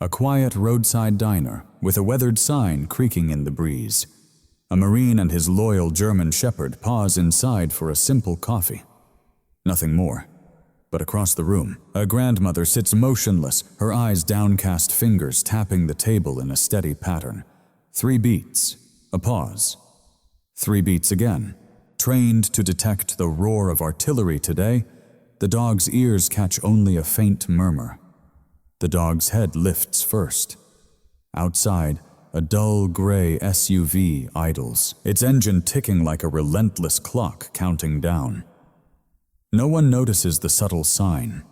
A quiet roadside diner with a weathered sign creaking in the breeze. A Marine and his loyal German shepherd pause inside for a simple coffee. Nothing more. But across the room, a grandmother sits motionless, her eyes downcast, fingers tapping the table in a steady pattern. 3 beats, a pause. 3 beats again. Trained to detect the roar of artillery today, the dog's ears catch only a faint murmur. The dog's head lifts first. Outside, a dull gray SUV idles, its engine ticking like a relentless clock counting down. No one notices the subtle sign.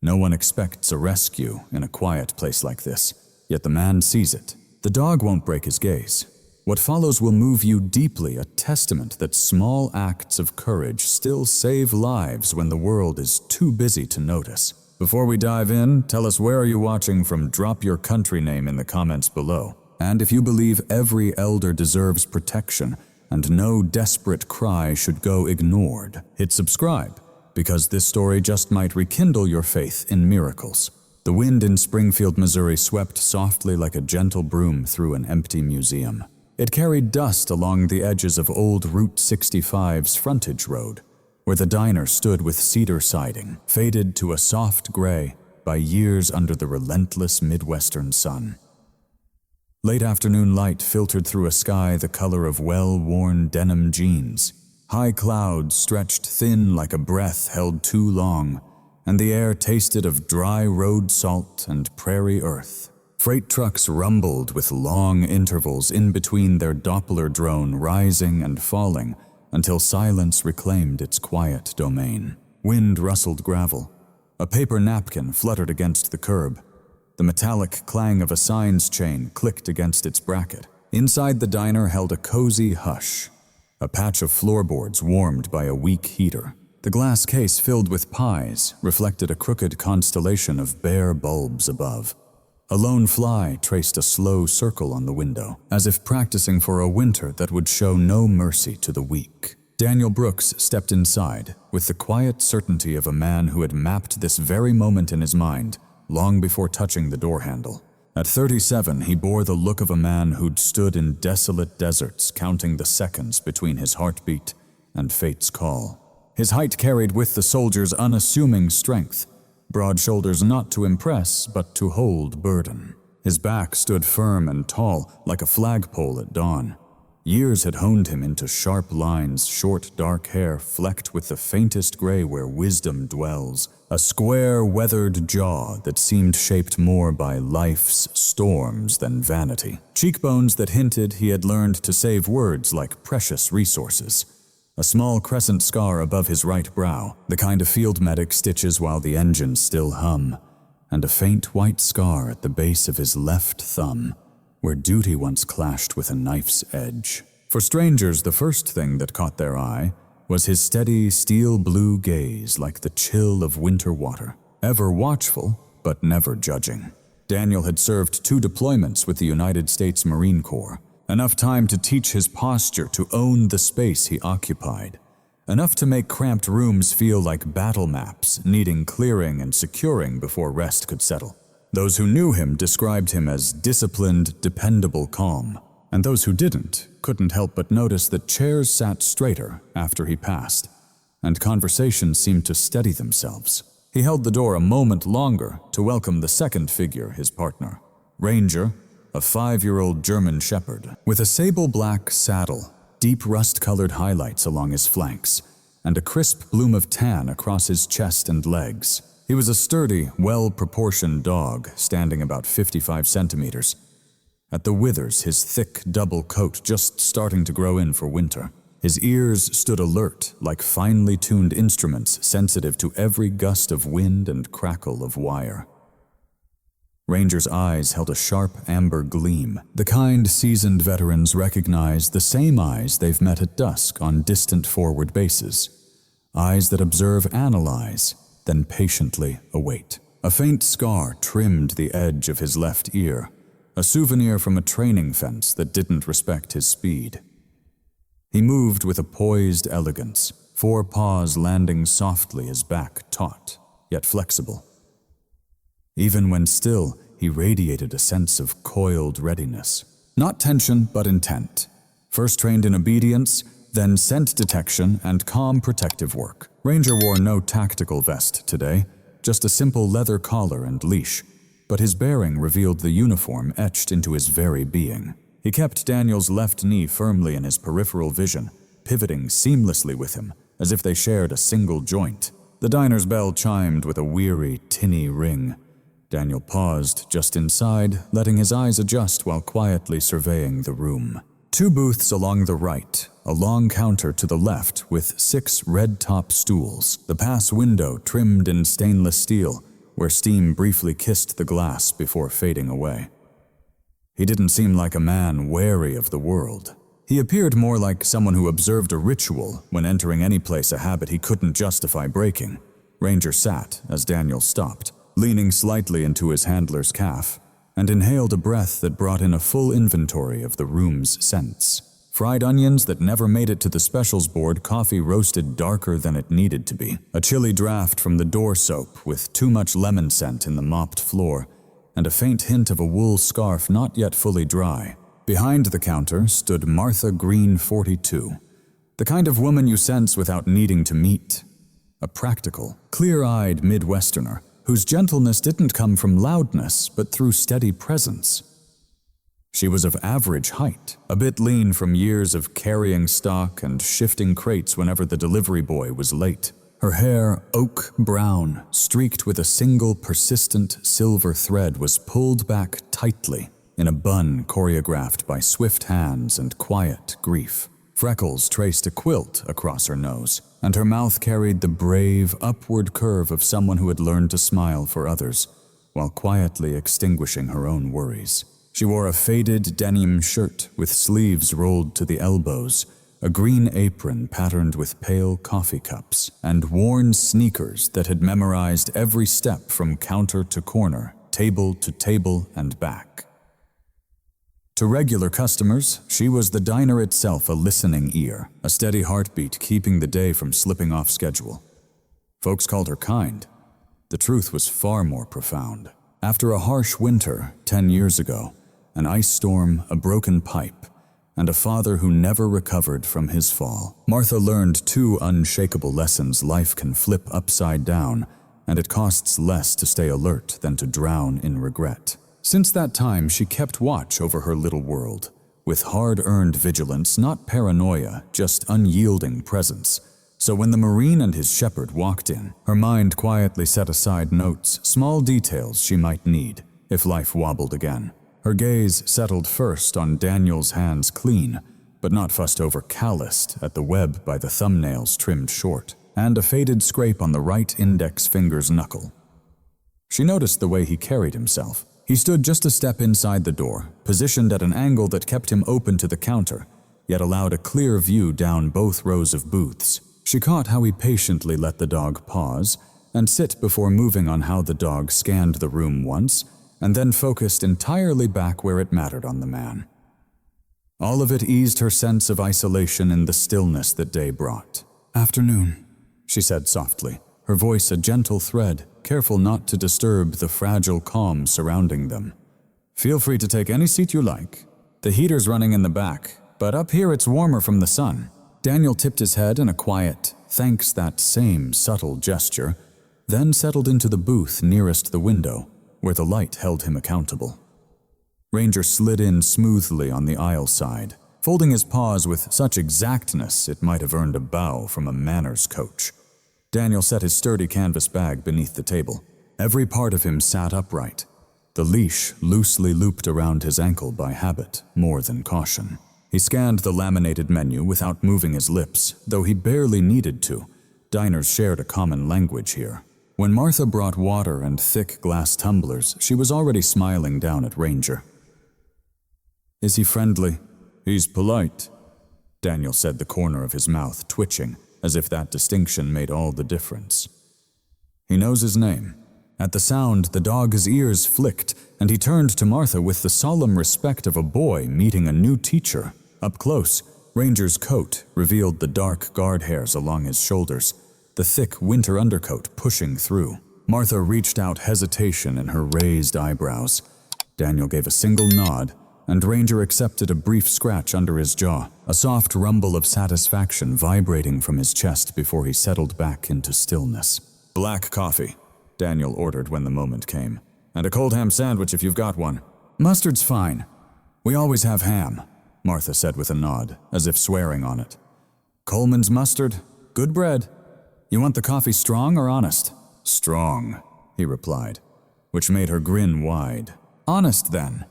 No one expects a rescue in a quiet place like this, yet the man sees it. The dog won't break his gaze. What follows will move you deeply, a testament that small acts of courage still save lives when the world is too busy to notice. Before we dive in, tell us where are you watching from. Drop your country name in the comments below. And if you believe every elder deserves protection and no desperate cry should go ignored, hit subscribe, because this story just might rekindle your faith in miracles. The wind in Springfield, Missouri swept softly like a gentle broom through an empty museum. It carried dust along the edges of old Route 65's frontage road, where the diner stood with cedar siding, faded to a soft gray by years under the relentless Midwestern sun. Late afternoon light filtered through a sky the color of well-worn denim jeans. High clouds stretched thin like a breath held too long, and the air tasted of dry road salt and prairie earth. Freight trucks rumbled with long intervals in between their Doppler drone rising and falling until silence reclaimed its quiet domain. Wind rustled gravel. A paper napkin fluttered against the curb. The metallic clang of a signs chain clicked against its bracket. Inside the diner held a cozy hush, a patch of floorboards warmed by a weak heater. The glass case filled with pies reflected a crooked constellation of bare bulbs above. A lone fly traced a slow circle on the window, as if practicing for a winter that would show no mercy to the weak. Daniel Brooks stepped inside with the quiet certainty of a man who had mapped this very moment in his mind long before touching the door handle. At 37, he bore the look of a man who'd stood in desolate deserts counting the seconds between his heartbeat and fate's call. His height carried with the soldier's unassuming strength, broad shoulders not to impress but to hold burden. His back stood firm and tall like a flagpole at dawn. Years had honed him into sharp lines, short dark hair flecked with the faintest gray where wisdom dwells, a square weathered jaw that seemed shaped more by life's storms than vanity, cheekbones that hinted he had learned to save words like precious resources, a small crescent scar above his right brow, the kind a field medic stitches while the engines still hum, and a faint white scar at the base of his left thumb, where duty once clashed with a knife's edge. For strangers, the first thing that caught their eye was his steady, steel-blue gaze like the chill of winter water, ever watchful, but never judging. Daniel had served 2 deployments with the United States Marine Corps, enough time to teach his posture to own the space he occupied, enough to make cramped rooms feel like battle maps, needing clearing and securing before rest could settle. Those who knew him described him as disciplined, dependable calm, and those who didn't couldn't help but notice that chairs sat straighter after he passed, and conversations seemed to steady themselves. He held the door a moment longer to welcome the second figure, his partner, Ranger, a 5-year-old German shepherd, with a sable-black saddle, deep rust-colored highlights along his flanks, and a crisp bloom of tan across his chest and legs. He was a sturdy, well-proportioned dog, standing about 55 centimeters. At the withers, his thick double coat just starting to grow in for winter. His ears stood alert, like finely tuned instruments sensitive to every gust of wind and crackle of wire. Ranger's eyes held a sharp amber gleam, the kind seasoned veterans recognize, the same eyes they've met at dusk on distant forward bases. Eyes that observe, analyze, then patiently await. A faint scar trimmed the edge of his left ear, a souvenir from a training fence that didn't respect his speed. He moved with a poised elegance, 4 paws landing softly, his back taut, yet flexible. Even when still, he he radiated a sense of coiled readiness. Not tension, but intent. First trained in obedience, then scent detection and calm protective work. Ranger wore no tactical vest today, just a simple leather collar and leash, but his bearing revealed the uniform etched into his very being. He kept Daniel's left knee firmly in his peripheral vision, pivoting seamlessly with him, as if they shared a single joint. The diner's bell chimed with a weary, tinny ring. Daniel paused just inside, letting his eyes adjust while quietly surveying the room. 2 booths along the right, a long counter to the left with 6 red-top stools, the pass window trimmed in stainless steel, where steam briefly kissed the glass before fading away. He didn't seem like a man wary of the world. He appeared more like someone who observed a ritual when entering any place, a habit he couldn't justify breaking. Ranger sat as Daniel stopped, leaning slightly into his handler's calf, and inhaled a breath that brought in a full inventory of the room's scents. Fried onions that never made it to the specials board, coffee roasted darker than it needed to be, a chilly draft from the door soap with too much lemon scent in the mopped floor, and a faint hint of a wool scarf not yet fully dry. Behind the counter stood Martha Green 42, the kind of woman you sense without needing to meet. A practical, clear-eyed Midwesterner whose gentleness didn't come from loudness but through steady presence. She was of average height, a bit lean from years of carrying stock and shifting crates whenever the delivery boy was late. Her hair, oak brown, streaked with a single persistent silver thread, was pulled back tightly in a bun choreographed by swift hands and quiet grief. Freckles traced a quilt across her nose, and her mouth carried the brave, upward curve of someone who had learned to smile for others, while quietly extinguishing her own worries. She wore a faded denim shirt with sleeves rolled to the elbows, a green apron patterned with pale coffee cups, and worn sneakers that had memorized every step from counter to corner, table to table and back. To regular customers, she was the diner itself, a listening ear, a steady heartbeat keeping the day from slipping off schedule. Folks called her kind. The truth was far more profound. After a harsh winter 10 years ago, an ice storm, a broken pipe, and a father who never recovered from his fall, Martha learned 2 unshakable lessons: life can flip upside down, and it costs less to stay alert than to drown in regret. Since that time, she kept watch over her little world, with hard-earned vigilance, not paranoia, just unyielding presence. So when the Marine and his shepherd walked in, her mind quietly set aside notes, small details she might need if life wobbled again. Her gaze settled first on Daniel's hands, clean, but not fussed over, calloused at the web by the thumbnails trimmed short, and a faded scrape on the right index finger's knuckle. She noticed the way he carried himself. He stood just a step inside the door, positioned at an angle that kept him open to the counter, yet allowed a clear view down both rows of booths. She caught how he patiently let the dog pause and sit before moving on, how the dog scanned the room once, and then focused entirely back where it mattered on the man. All of it eased her sense of isolation in the stillness that day brought. "Afternoon," she said softly, her voice a gentle thread, careful not to disturb the fragile calm surrounding them. "Feel free to take any seat you like. The heater's running in the back, but up here it's warmer from the sun." Daniel tipped his head in a quiet, thanks, that same subtle gesture, then settled into the booth nearest the window, where the light held him accountable. Ranger slid in smoothly on the aisle side, folding his paws with such exactness it might have earned a bow from a manners coach. Daniel set his sturdy canvas bag beneath the table. Every part of him sat upright, the leash loosely looped around his ankle by habit more than caution. He scanned the laminated menu without moving his lips, though he barely needed to. Diners shared a common language here. When Martha brought water and thick glass tumblers, she was already smiling down at Ranger. "Is he friendly?" "He's polite," Daniel said, the corner of his mouth twitching, as if that distinction made all the difference. "He knows his name." At the sound, the dog's ears flicked, and he turned to Martha with the solemn respect of a boy meeting a new teacher. Up close, Ranger's coat revealed the dark guard hairs along his shoulders, the thick winter undercoat pushing through. Martha reached out, hesitation in her raised eyebrows. Daniel gave a single nod, and Ranger accepted a brief scratch under his jaw, a soft rumble of satisfaction vibrating from his chest before he settled back into stillness. "Black coffee," Daniel ordered when the moment came. "And a cold ham sandwich if you've got one." "Mustard's fine. We always have ham," Martha said with a nod, as if swearing on it. "Coleman's mustard. Good bread. You want the coffee strong or honest?" "Strong," he replied, which made her grin wide. "Honest, then,"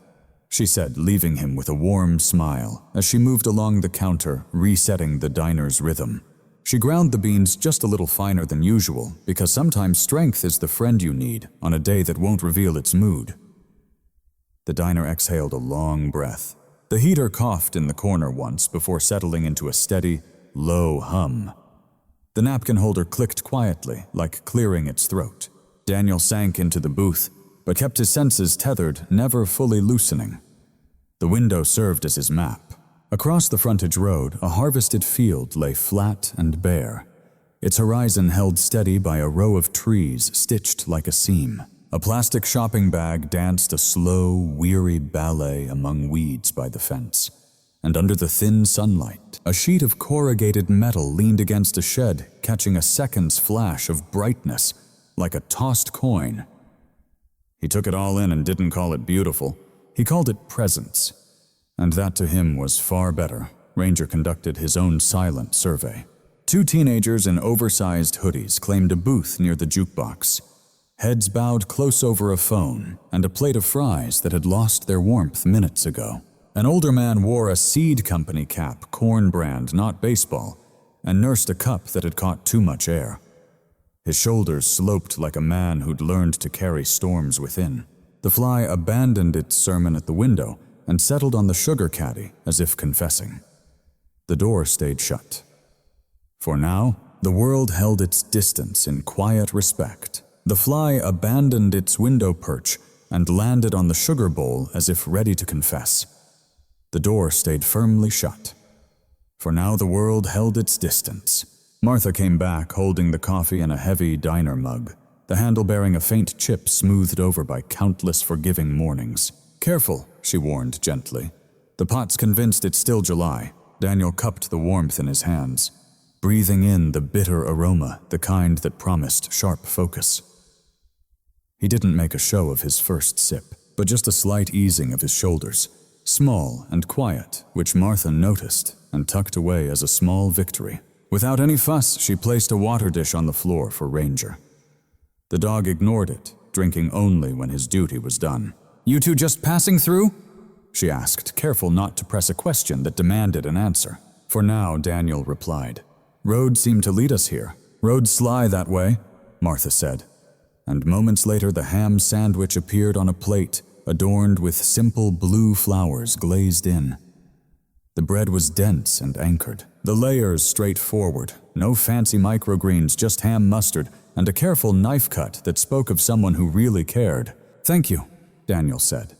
she said, leaving him with a warm smile as she moved along the counter, resetting the diner's rhythm. She ground the beans just a little finer than usual, because sometimes strength is the friend you need on a day that won't reveal its mood. The diner exhaled a long breath. The heater coughed in the corner once before settling into a steady, low hum. The napkin holder clicked quietly, like clearing its throat. Daniel sank into the booth, but kept his senses tethered, never fully loosening. The window served as his map. Across the frontage road, a harvested field lay flat and bare, its horizon held steady by a row of trees stitched like a seam. A plastic shopping bag danced a slow, weary ballet among weeds by the fence, and under the thin sunlight, a sheet of corrugated metal leaned against a shed, catching a second's flash of brightness, like a tossed coin. He took it all in and didn't call it beautiful. He called it presence. And that to him was far better. Ranger conducted his own silent survey. 2 teenagers in oversized hoodies claimed a booth near the jukebox, heads bowed close over a phone and a plate of fries that had lost their warmth minutes ago. An older man wore a seed company cap, corn brand, not baseball, and nursed a cup that had caught too much air. His shoulders sloped like a man who'd learned to carry storms within. The fly abandoned its sermon at the window and settled on the sugar caddy as if confessing. The door stayed shut. For now, the world held its distance in quiet respect. The fly abandoned its window perch and landed on the sugar bowl as if ready to confess. The door stayed firmly shut. For now, the world held its distance. Martha came back, holding the coffee in a heavy diner mug, the handle bearing a faint chip smoothed over by countless forgiving mornings. "Careful," she warned gently. "The pot's convinced it's still July." Daniel cupped the warmth in his hands, breathing in the bitter aroma, the kind that promised sharp focus. He didn't make a show of his first sip, but just a slight easing of his shoulders, small and quiet, which Martha noticed and tucked away as a small victory. Without any fuss, she placed a water dish on the floor for Ranger. The dog ignored it, drinking only when his duty was done. "You two just passing through?" she asked, careful not to press a question that demanded an answer. For now, Daniel replied. "Road seemed to lead us here. Road sly that way," Martha said. And moments later the ham sandwich appeared on a plate, adorned with simple blue flowers glazed in. The bread was dense and anchored, the layers straightforward, no fancy microgreens, just ham mustard, and a careful knife cut that spoke of someone who really cared. "Thank you," Daniel said,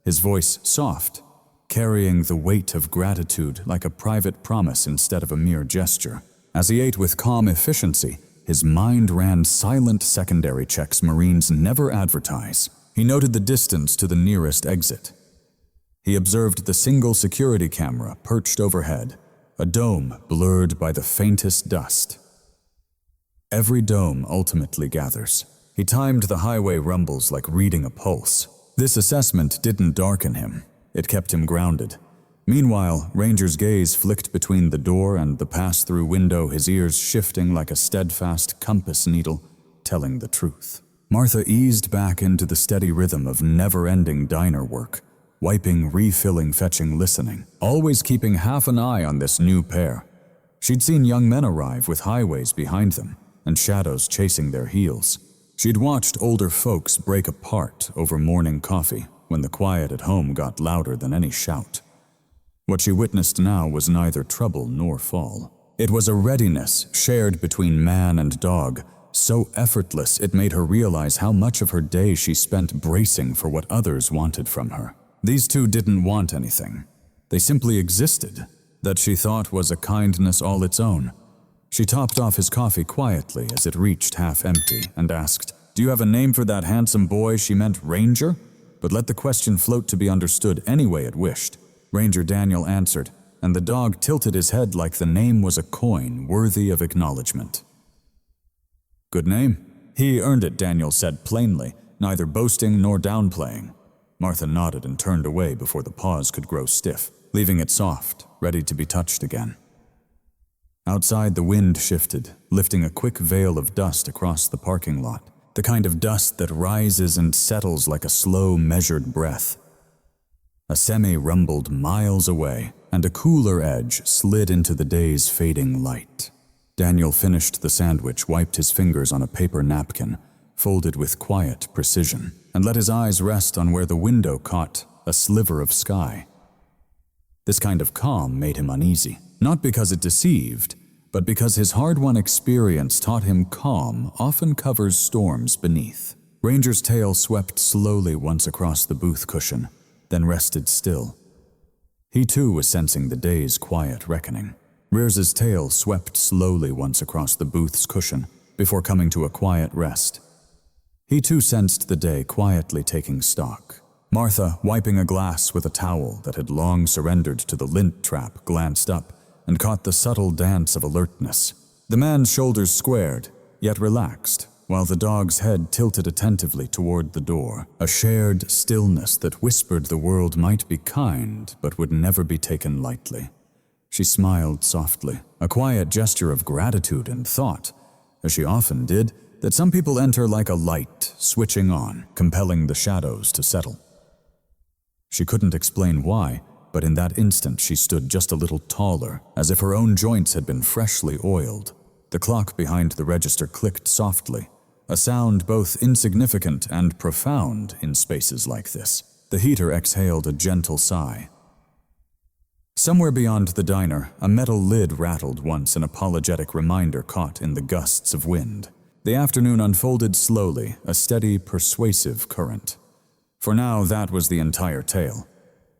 his voice soft, carrying the weight of gratitude like a private promise instead of a mere gesture. As he ate with calm efficiency, his mind ran silent secondary checks Marines never advertise. He noted the distance to the nearest exit. He observed the single security camera perched overhead, a dome blurred by the faintest dust. Every dome ultimately gathers. He timed the highway rumbles like reading a pulse. This assessment didn't darken him. It kept him grounded. Meanwhile, Ranger's gaze flicked between the door and the pass-through window, his ears shifting like a steadfast compass needle, telling the truth. Martha eased back into the steady rhythm of never-ending diner work, wiping, refilling, fetching, listening, always keeping half an eye on this new pair. She'd seen young men arrive with highways behind them and shadows chasing their heels. She'd watched older folks break apart over morning coffee when the quiet at home got louder than any shout. What she witnessed now was neither trouble nor fall. It was a readiness shared between man and dog, so effortless it made her realize how much of her day she spent bracing for what others wanted from her. These two didn't want anything. They simply existed, that she thought was a kindness all its own. She topped off his coffee quietly as it reached half empty and asked, "Do you have a name for that handsome boy she meant Ranger?" but let the question float to be understood any way it wished. Ranger Daniel answered, and the dog tilted his head like the name was a coin worthy of acknowledgement. "Good name." "He earned it," Daniel said plainly, neither boasting nor downplaying. Martha nodded and turned away before the pause could grow stiff, leaving it soft, ready to be touched again. Outside, the wind shifted, lifting a quick veil of dust across the parking lot, the kind of dust that rises and settles like a slow, measured breath. A semi rumbled miles away, and a cooler edge slid into the day's fading light. Daniel finished the sandwich, wiped his fingers on a paper napkin, folded with quiet precision, and let his eyes rest on where the window caught a sliver of sky. This kind of calm made him uneasy, not because it deceived, but because his hard-won experience taught him calm often covers storms beneath. Ranger's tail swept slowly once across the booth cushion, then rested still. He too was sensing the day's quiet reckoning. Rears's tail swept slowly once across the booth's cushion before coming to a quiet rest. He too sensed the day quietly taking stock. Martha, wiping a glass with a towel that had long surrendered to the lint trap, glanced up and caught the subtle dance of alertness. The man's shoulders squared, yet relaxed, while the dog's head tilted attentively toward the door, a shared stillness that whispered the world might be kind but would never be taken lightly. She smiled softly, a quiet gesture of gratitude and thought, as she often did, that some people enter like a light, switching on, compelling the shadows to settle. She couldn't explain why, but in that instant she stood just a little taller, as if her own joints had been freshly oiled. The clock behind the register clicked softly, a sound both insignificant and profound in spaces like this. The heater exhaled a gentle sigh. Somewhere beyond the diner, a metal lid rattled once, an apologetic reminder caught in the gusts of wind. The afternoon unfolded slowly, a steady, persuasive current. For now, that was the entire tale.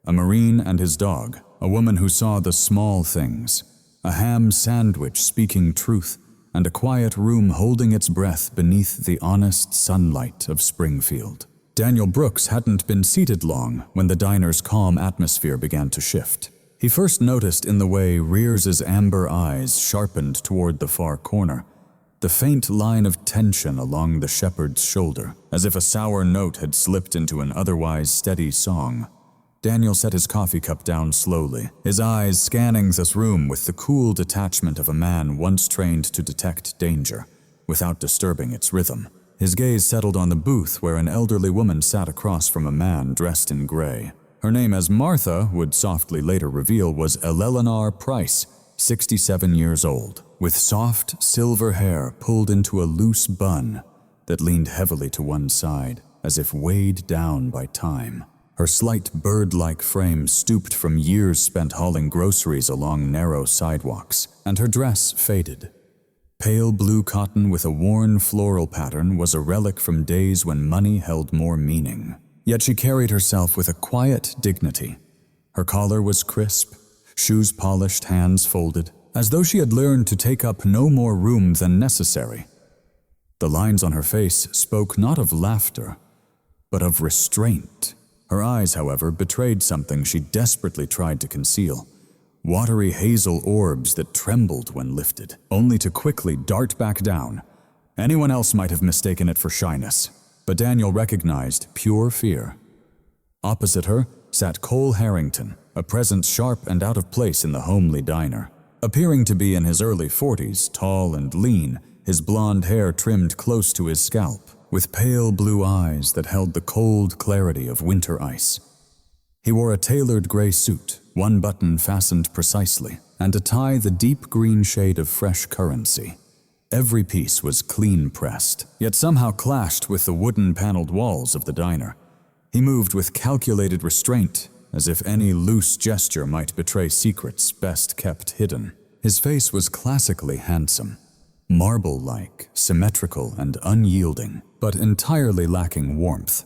A Marine and his dog, a woman who saw the small things, a ham sandwich speaking truth, and a quiet room holding its breath beneath the honest sunlight of Springfield. Daniel Brooks hadn't been seated long when the diner's calm atmosphere began to shift. He first noticed in the way Rears's amber eyes sharpened toward the far corner, the faint line of tension along the shepherd's shoulder, as if a sour note had slipped into an otherwise steady song. Daniel set his coffee cup down slowly, his eyes scanning this room with the cool detachment of a man once trained to detect danger, without disturbing its rhythm. His gaze settled on the booth where an elderly woman sat across from a man dressed in gray. Her name, as Martha would softly later reveal, was Eleanor Price, 67 years old, with soft silver hair pulled into a loose bun that leaned heavily to one side, as if weighed down by time. Her slight bird-like frame stooped from years spent hauling groceries along narrow sidewalks, and her dress faded. Pale blue cotton with a worn floral pattern was a relic from days when money held more meaning. Yet she carried herself with a quiet dignity. Her collar was crisp, shoes polished, hands folded, as though she had learned to take up no more room than necessary. The lines on her face spoke not of laughter, but of restraint. Her eyes, however, betrayed something she desperately tried to conceal. Watery hazel orbs that trembled when lifted, only to quickly dart back down. Anyone else might have mistaken it for shyness, but Daniel recognized pure fear. Opposite her sat Cole Harrington, a presence sharp and out of place in the homely diner. Appearing to be in his early 40s, tall and lean, his blonde hair trimmed close to his scalp, with pale blue eyes that held the cold clarity of winter ice. He wore a tailored gray suit, one button fastened precisely, and a tie the deep green shade of fresh currency. Every piece was clean-pressed, yet somehow clashed with the wooden-paneled walls of the diner. He moved with calculated restraint, as if any loose gesture might betray secrets best kept hidden. His face was classically handsome, marble-like, symmetrical and unyielding, but entirely lacking warmth.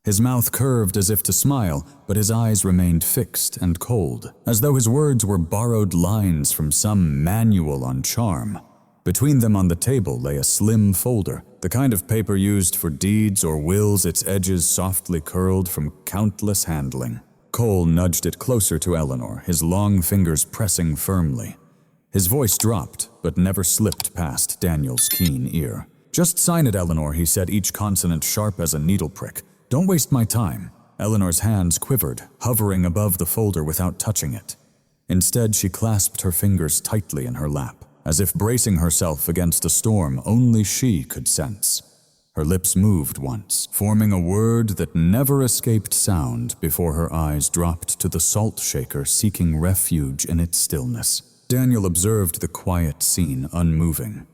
His mouth curved as if to smile, but his eyes remained fixed and cold, as though his words were borrowed lines from some manual on charm. Between them on the table lay a slim folder, the kind of paper used for deeds or wills, its edges softly curled from countless handling. Cole nudged it closer to Eleanor, his long fingers pressing firmly. His voice dropped, but never slipped past Daniel's keen ear. "Just sign it, Eleanor," he said, each consonant sharp as a needle prick. "Don't waste my time." Eleanor's hands quivered, hovering above the folder without touching it. Instead, she clasped her fingers tightly in her lap, as if bracing herself against a storm only she could sense. Her lips moved once, forming a word that never escaped sound before her eyes dropped to the salt shaker seeking refuge in its stillness. Daniel observed the quiet scene unmoving.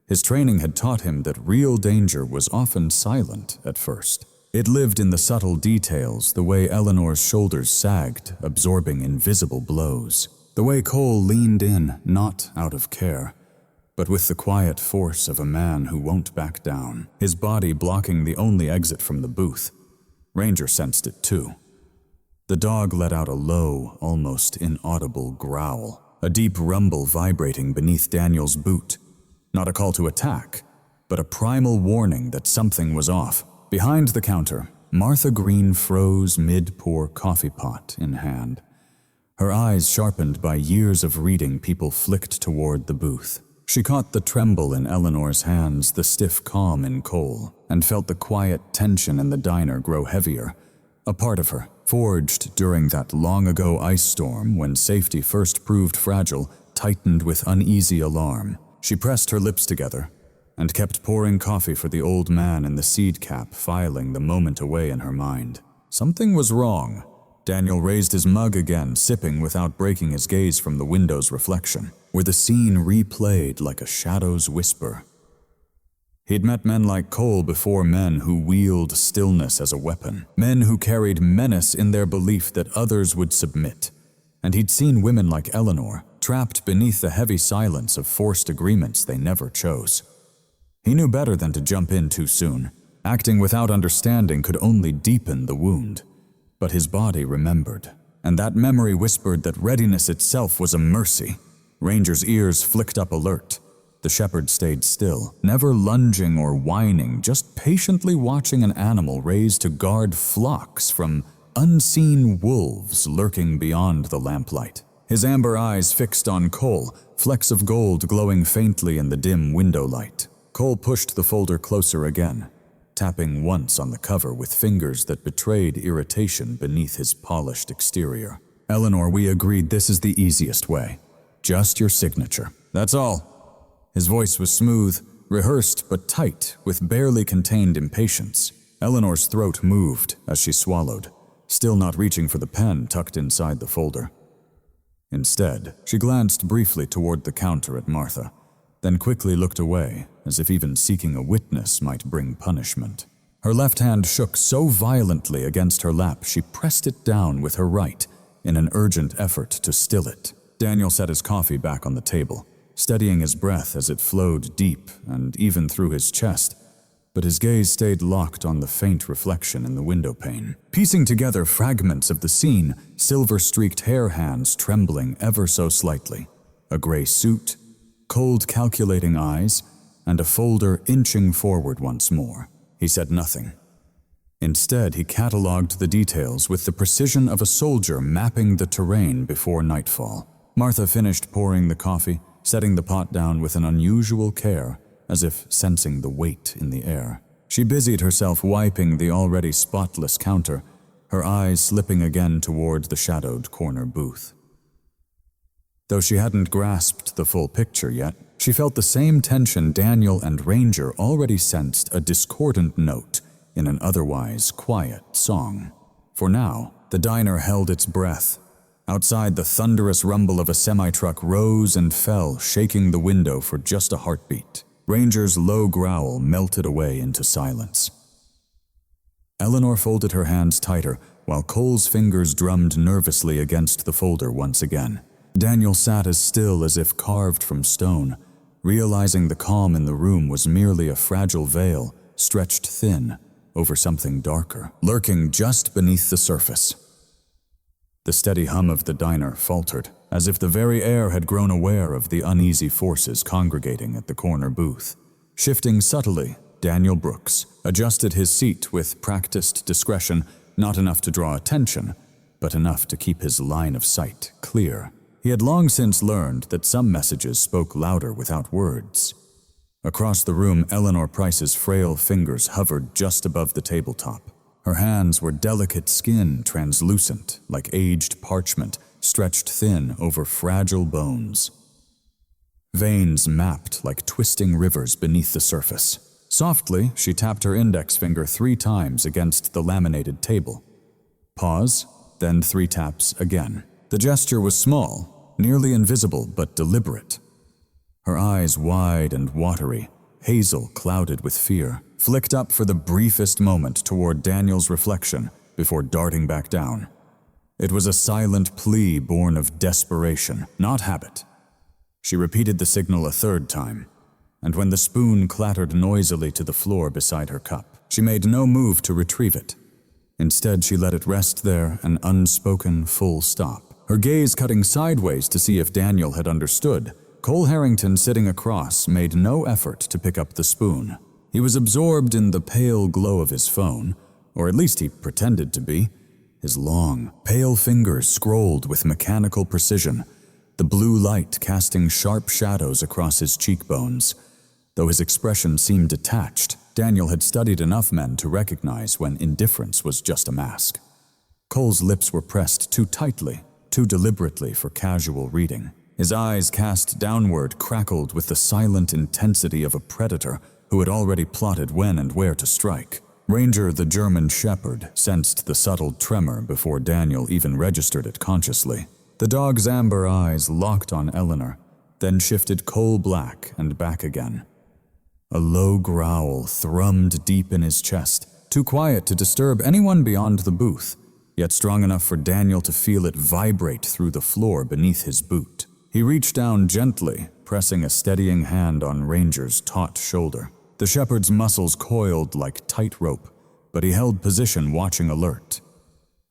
His training had taught him that real danger was often silent at first. It lived in the subtle details, the way Eleanor's shoulders sagged, absorbing invisible blows. The way Cole leaned in, not out of care, but with the quiet force of a man who won't back down, his body blocking the only exit from the booth. Ranger sensed it too. The dog let out a low, almost inaudible growl, a deep rumble vibrating beneath Daniel's boot. Not a call to attack, but a primal warning that something was off. Behind the counter, Martha Green froze mid-pour coffee pot in hand. Her eyes sharpened by years of reading people flicked toward the booth. She caught the tremble in Eleanor's hands, the stiff calm in Cole, and felt the quiet tension in the diner grow heavier. A part of her, forged during that long-ago ice storm when safety first proved fragile, tightened with uneasy alarm. She pressed her lips together and kept pouring coffee for the old man in the seed cap, filing the moment away in her mind. Something was wrong. Daniel raised his mug again, sipping without breaking his gaze from the window's reflection, where the scene replayed like a shadow's whisper. He'd met men like Cole before, men who wield stillness as a weapon, men who carried menace in their belief that others would submit. And he'd seen women like Eleanor, trapped beneath the heavy silence of forced agreements they never chose. He knew better than to jump in too soon. Acting without understanding could only deepen the wound. But his body remembered, and that memory whispered that readiness itself was a mercy. Ranger's ears flicked up alert. The shepherd stayed still, never lunging or whining, just patiently watching an animal raised to guard flocks from unseen wolves lurking beyond the lamplight. His amber eyes fixed on Cole, flecks of gold glowing faintly in the dim window light. Cole pushed the folder closer again, tapping once on the cover with fingers that betrayed irritation beneath his polished exterior. "Eleanor, we agreed this is the easiest way. Just your signature. That's all." His voice was smooth, rehearsed but tight, with barely contained impatience. Eleanor's throat moved as she swallowed, still not reaching for the pen tucked inside the folder. Instead, she glanced briefly toward the counter at Martha, then quickly looked away, as if even seeking a witness might bring punishment. Her left hand shook so violently against her lap she pressed it down with her right in an urgent effort to still it. Daniel set his coffee back on the table, steadying his breath as it flowed deep and even through his chest, but his gaze stayed locked on the faint reflection in the window pane. Piecing together fragments of the scene, silver-streaked hair hands trembling ever so slightly, a gray suit, cold calculating eyes, and a folder inching forward once more. He said nothing. Instead, he catalogued the details with the precision of a soldier mapping the terrain before nightfall. Martha finished pouring the coffee, setting the pot down with an unusual care, as if sensing the weight in the air. She busied herself wiping the already spotless counter, her eyes slipping again toward the shadowed corner booth. Though she hadn't grasped the full picture yet, she felt the same tension Daniel and Ranger already sensed, a discordant note in an otherwise quiet song. For now, the diner held its breath. Outside, the thunderous rumble of a semi-truck rose and fell, shaking the window for just a heartbeat. Ranger's low growl melted away into silence. Eleanor folded her hands tighter, while Cole's fingers drummed nervously against the folder once again. Daniel sat as still as if carved from stone, realizing the calm in the room was merely a fragile veil stretched thin over something darker, lurking just beneath the surface. The steady hum of the diner faltered, as if the very air had grown aware of the uneasy forces congregating at the corner booth. Shifting subtly, Daniel Brooks adjusted his seat with practiced discretion, not enough to draw attention, but enough to keep his line of sight clear. He had long since learned that some messages spoke louder without words. Across the room, Eleanor Price's frail fingers hovered just above the tabletop. Her hands were delicate skin, translucent, like aged parchment, stretched thin over fragile bones. Veins mapped like twisting rivers beneath the surface. Softly, she tapped her index finger 3 times against the laminated table. Pause, then 3 taps again. The gesture was small, nearly invisible, but deliberate. Her eyes wide and watery, hazel clouded with fear, flicked up for the briefest moment toward Daniel's reflection before darting back down. It was a silent plea born of desperation, not habit. She repeated the signal a 3rd time, and when the spoon clattered noisily to the floor beside her cup, she made no move to retrieve it. Instead, she let it rest there, an unspoken full stop. Her gaze cutting sideways to see if Daniel had understood, Cole Harrington, sitting across, made no effort to pick up the spoon. He was absorbed in the pale glow of his phone, or at least he pretended to be. His long, pale fingers scrolled with mechanical precision, the blue light casting sharp shadows across his cheekbones. Though his expression seemed detached, Daniel had studied enough men to recognize when indifference was just a mask. Cole's lips were pressed too tightly, too deliberately for casual reading. His eyes, cast downward, crackled with the silent intensity of a predator who had already plotted when and where to strike. Ranger, the German shepherd, sensed the subtle tremor before Daniel even registered it consciously. The dog's amber eyes locked on Eleanor, then shifted coal-black and back again. A low growl thrummed deep in his chest, too quiet to disturb anyone beyond the booth, yet strong enough for Daniel to feel it vibrate through the floor beneath his boot. He reached down gently, pressing a steadying hand on Ranger's taut shoulder. The shepherd's muscles coiled like tight rope, but he held position, watching alert.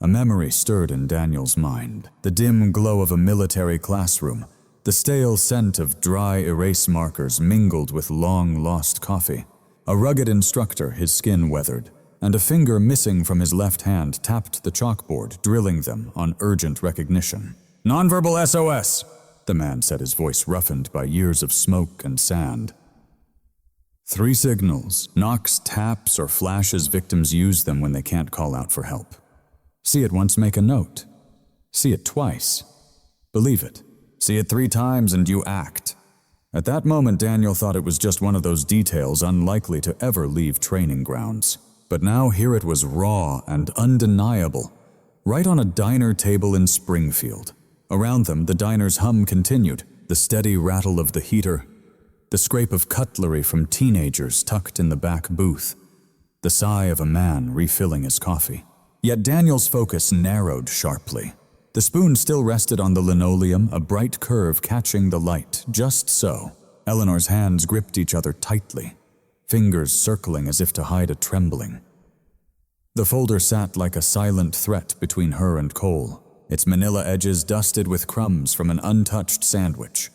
A memory stirred in Daniel's mind, the dim glow of a military classroom, the stale scent of dry erase markers mingled with long-lost coffee. A rugged instructor, his skin weathered, and a finger missing from his left hand tapped the chalkboard, drilling them on urgent recognition. "Nonverbal SOS!" the man said, his voice roughened by years of smoke and sand. 3 signals, knocks, taps, or flashes victims use them when they can't call out for help. See it once, make a note. See it twice. Believe it. See it 3 times and you act. At that moment, Daniel thought it was just one of those details unlikely to ever leave training grounds. But now here it was, raw and undeniable, right on a diner table in Springfield. Around them, the diner's hum continued, the steady rattle of the heater, the scrape of cutlery from teenagers tucked in the back booth, the sigh of a man refilling his coffee. Yet Daniel's focus narrowed sharply. The spoon still rested on the linoleum, a bright curve catching the light, just so. Eleanor's hands gripped each other tightly, fingers circling as if to hide a trembling. The folder sat like a silent threat between her and Cole, its manila edges dusted with crumbs from an untouched sandwich.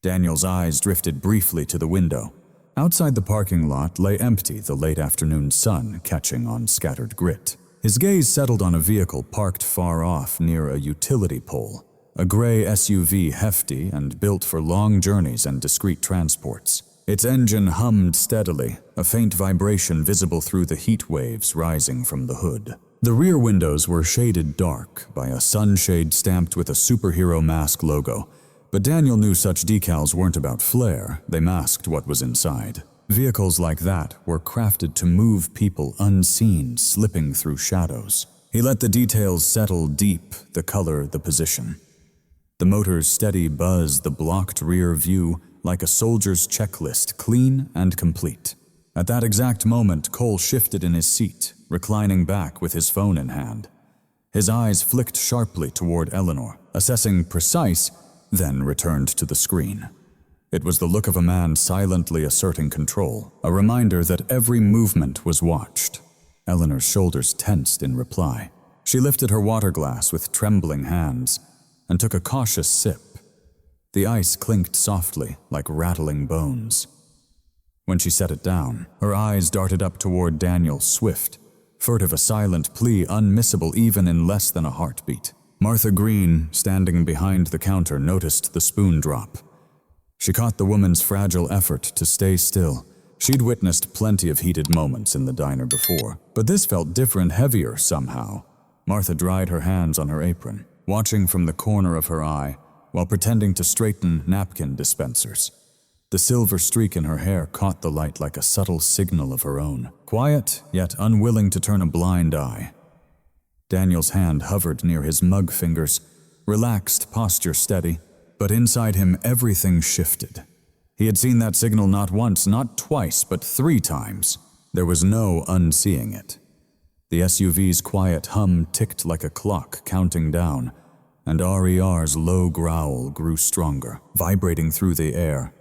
Daniel's eyes drifted briefly to the window. Outside the parking lot lay empty, the late afternoon sun catching on scattered grit. His gaze settled on a vehicle parked far off near a utility pole, a gray SUV hefty and built for long journeys and discreet transports. Its engine hummed steadily, a faint vibration visible through the heat waves rising from the hood. The rear windows were shaded dark by a sunshade stamped with a superhero mask logo, but Daniel knew such decals weren't about flair, they masked what was inside. Vehicles like that were crafted to move people unseen, slipping through shadows. He let the details settle deep, the color, the position. The motor's steady buzz, the blocked rear view, like a soldier's checklist, clean and complete. At that exact moment, Cole shifted in his seat, reclining back with his phone in hand. His eyes flicked sharply toward Eleanor, assessing precise, then returned to the screen. It was the look of a man silently asserting control, a reminder that every movement was watched. Eleanor's shoulders tensed in reply. She lifted her water glass with trembling hands. and took a cautious sip. The ice clinked softly, like rattling bones. When she set it down, her eyes darted up toward Daniel, swift, furtive, a silent plea unmissable even in less than a heartbeat. Martha Green, standing behind the counter, noticed the spoon drop. She caught the woman's fragile effort to stay still. She'd witnessed plenty of heated moments in the diner before, but this felt different, heavier somehow. Martha dried her hands on her apron, watching from the corner of her eye, while pretending to straighten napkin dispensers. The silver streak in her hair caught the light like a subtle signal of her own, quiet yet unwilling to turn a blind eye. Daniel's hand hovered near his mug fingers, relaxed, posture steady, but inside him everything shifted. He had seen that signal not once, not twice, but 3 times. There was no unseeing it. The SUV's quiet hum ticked like a clock counting down, and RER's low growl grew stronger, vibrating through the air.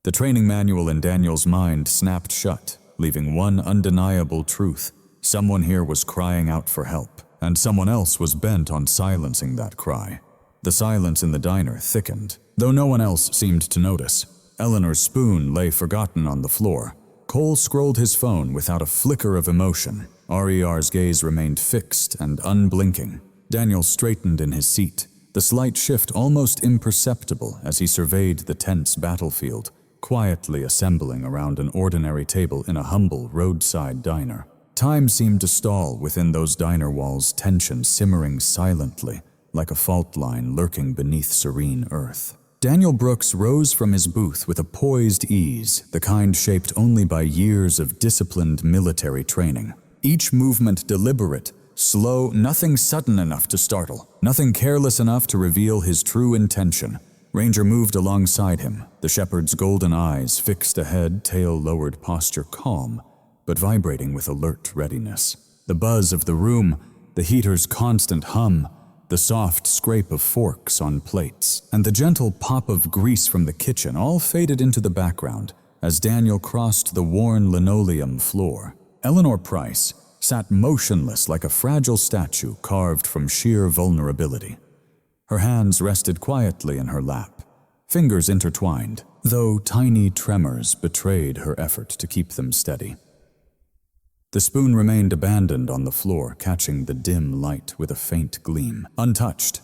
The training manual in Daniel's mind snapped shut, leaving one undeniable truth. Someone here was crying out for help, and someone else was bent on silencing that cry. The silence in the diner thickened, though no one else seemed to notice. Eleanor's spoon lay forgotten on the floor. Cole scrolled his phone without a flicker of emotion. RER's gaze remained fixed and unblinking. Daniel straightened in his seat, the slight shift almost imperceptible as he surveyed the tense battlefield, quietly assembling around an ordinary table in a humble roadside diner. Time seemed to stall within those diner walls, tension simmering silently, like a fault line lurking beneath serene earth. Daniel Brooks rose from his booth with a poised ease, the kind shaped only by years of disciplined military training. Each movement deliberate, slow, nothing sudden enough to startle, nothing careless enough to reveal his true intention. Ranger moved alongside him, the shepherd's golden eyes fixed ahead, tail lowered, posture calm, but vibrating with alert readiness. The buzz of the room, the heater's constant hum, the soft scrape of forks on plates, and the gentle pop of grease from the kitchen all faded into the background as Daniel crossed the worn linoleum floor. Eleanor Price sat motionless like a fragile statue carved from sheer vulnerability. Her hands rested quietly in her lap, fingers intertwined, though tiny tremors betrayed her effort to keep them steady. The spoon remained abandoned on the floor, catching the dim light with a faint gleam, untouched.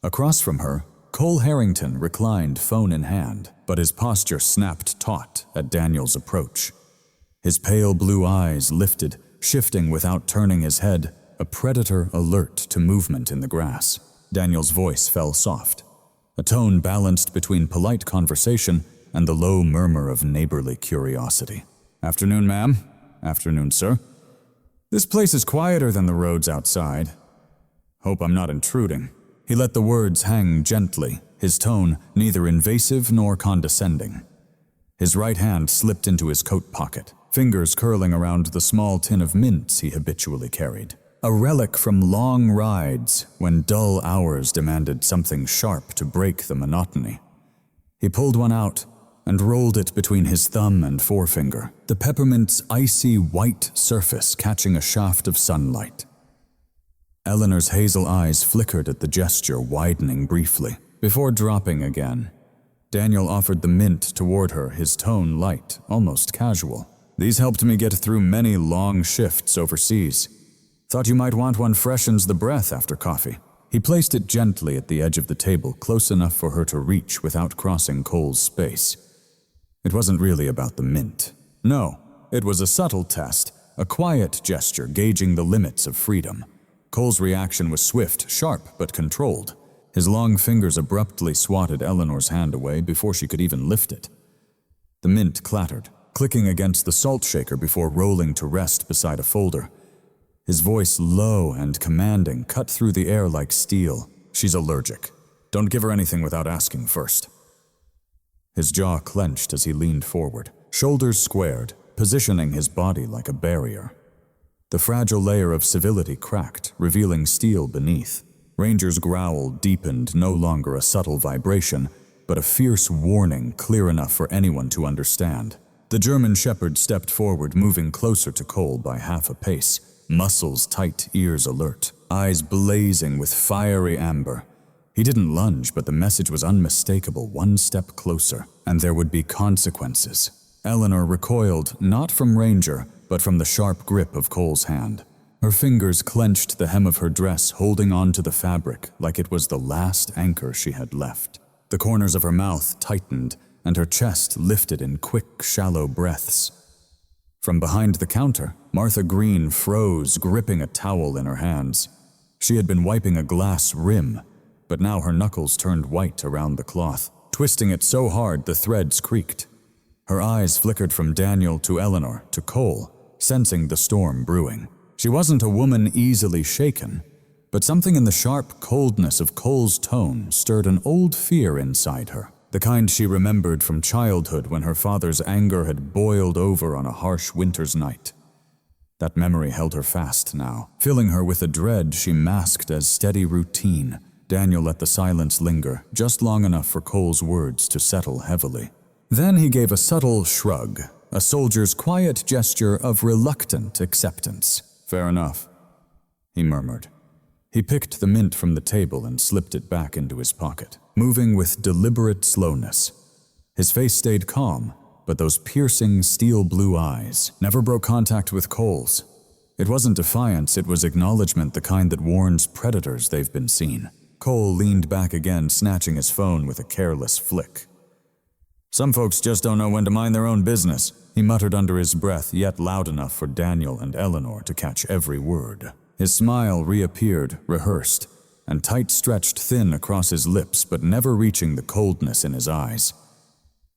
Across from her, Cole Harrington reclined, phone in hand, but his posture snapped taut at Daniel's approach. His pale blue eyes lifted, shifting without turning his head, a predator alert to movement in the grass. Daniel's voice fell soft, a tone balanced between polite conversation and the low murmur of neighborly curiosity. "Afternoon, ma'am." "Afternoon, sir." "This place is quieter than the roads outside. Hope I'm not intruding." He let the words hang gently, his tone neither invasive nor condescending. His right hand slipped into his coat pocket, fingers curling around the small tin of mints he habitually carried. A relic from long rides when dull hours demanded something sharp to break the monotony. He pulled one out and rolled it between his thumb and forefinger, the peppermint's icy white surface catching a shaft of sunlight. Eleanor's hazel eyes flickered at the gesture, widening briefly, before dropping again. Daniel offered the mint toward her, his tone light, almost casual. "These helped me get through many long shifts overseas. Thought you might want one, freshens the breath after coffee." He placed it gently at the edge of the table, close enough for her to reach without crossing Cole's space. It wasn't really about the mint. No, it was a subtle test, a quiet gesture gauging the limits of freedom. Cole's reaction was swift, sharp, but controlled. His long fingers abruptly swatted Eleanor's hand away before she could even lift it. The mint clattered, clicking against the salt shaker before rolling to rest beside a folder. His voice, low and commanding, cut through the air like steel. "She's allergic. Don't give her anything without asking first." His jaw clenched as he leaned forward, shoulders squared, positioning his body like a barrier. The fragile layer of civility cracked, revealing steel beneath. Ranger's growl deepened, no longer a subtle vibration, but a fierce warning clear enough for anyone to understand. The German shepherd stepped forward, moving closer to Cole by half a pace, muscles tight, ears alert, eyes blazing with fiery amber. He didn't lunge, but the message was unmistakable, one step closer, and there would be consequences. Eleanor recoiled, not from Ranger, but from the sharp grip of Cole's hand. Her fingers clenched the hem of her dress, holding on to the fabric like it was the last anchor she had left. The corners of her mouth tightened, and her chest lifted in quick, shallow breaths. From behind the counter, Martha Green froze, gripping a towel in her hands. She had been wiping a glass rim, but now her knuckles turned white around the cloth, twisting it so hard the threads creaked. Her eyes flickered from Daniel to Eleanor to Cole, sensing the storm brewing. She wasn't a woman easily shaken, but something in the sharp coldness of Cole's tone stirred an old fear inside her, the kind she remembered from childhood when her father's anger had boiled over on a harsh winter's night. That memory held her fast now, filling her with a dread she masked as steady routine. Daniel let the silence linger, just long enough for Cole's words to settle heavily. Then he gave a subtle shrug, a soldier's quiet gesture of reluctant acceptance. "Fair enough," he murmured. He picked the mint from the table and slipped it back into his pocket, moving with deliberate slowness. His face stayed calm, but those piercing steel-blue eyes never broke contact with Cole's. It wasn't defiance, it was acknowledgement, the kind that warns predators they've been seen. Cole leaned back again, snatching his phone with a careless flick. "Some folks just don't know when to mind their own business," he muttered under his breath, yet loud enough for Daniel and Eleanor to catch every word. His smile reappeared, rehearsed, and tight stretched thin across his lips, but never reaching the coldness in his eyes.